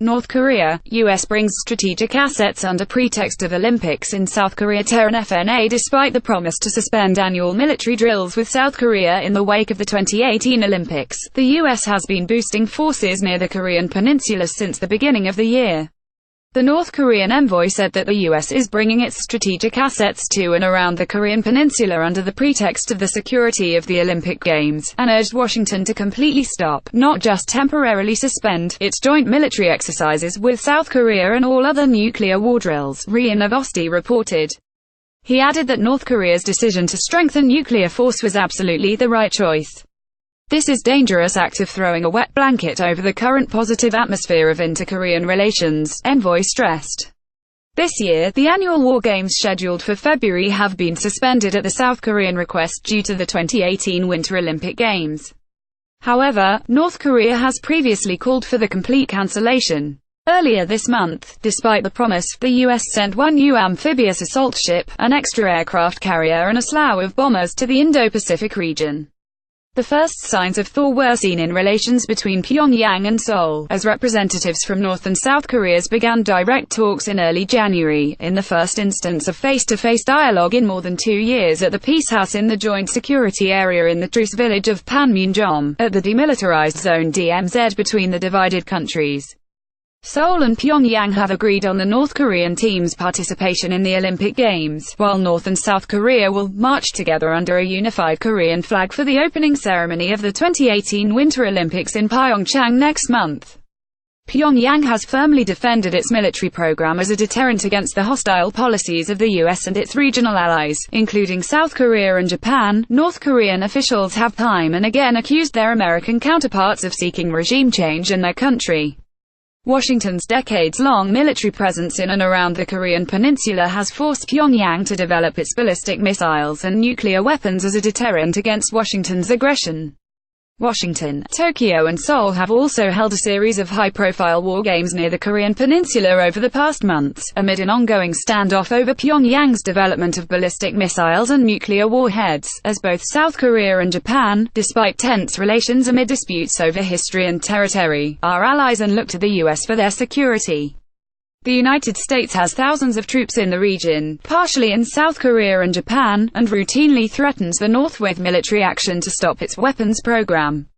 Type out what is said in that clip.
North Korea, U.S. brings strategic assets under pretext of Olympics in South Korea-Tehran FNA despite the promise to suspend annual military drills with South Korea in the wake of the 2018 Olympics. The U.S. has been boosting forces near the Korean Peninsula since the beginning of the year. The North Korean envoy said that the U.S. is bringing its strategic assets to and around the Korean Peninsula under the pretext of the security of the Olympic Games, and urged Washington to completely stop, not just temporarily suspend, its joint military exercises with South Korea and all other nuclear war drills, RIA Novosti reported. He added that North Korea's decision to strengthen nuclear force was absolutely the right choice. This is dangerous act of throwing a wet blanket over the current positive atmosphere of inter-Korean relations, envoy stressed. This year, the annual War Games scheduled for February have been suspended at the South Korean request due to the 2018 Winter Olympic Games. However, North Korea has previously called for the complete cancellation. Earlier this month, despite the promise, the U.S. sent one new amphibious assault ship, an extra aircraft carrier and a slew of bombers to the Indo-Pacific region. The first signs of thaw were seen in relations between Pyongyang and Seoul, as representatives from North and South Koreas began direct talks in early January, in the first instance of face-to-face dialogue in more than 2 years at the Peace House in the Joint Security Area in the truce village of Panmunjom, at the demilitarized zone DMZ between the divided countries. Seoul and Pyongyang have agreed on the North Korean team's participation in the Olympic Games, while North and South Korea will march together under a unified Korean flag for the opening ceremony of the 2018 Winter Olympics in Pyeongchang next month. Pyongyang has firmly defended its military program as a deterrent against the hostile policies of the U.S. and its regional allies, including South Korea and Japan. North Korean officials have time and again accused their American counterparts of seeking regime change in their country. Washington's decades-long military presence in and around the Korean Peninsula has forced Pyongyang to develop its ballistic missiles and nuclear weapons as a deterrent against Washington's aggression. Washington, Tokyo and Seoul have also held a series of high-profile war games near the Korean Peninsula over the past months, amid an ongoing standoff over Pyongyang's development of ballistic missiles and nuclear warheads, as both South Korea and Japan, despite tense relations amid disputes over history and territory, are allies and look to the U.S. for their security. The United States has thousands of troops in the region, partially in South Korea and Japan, and routinely threatens the North with military action to stop its weapons program.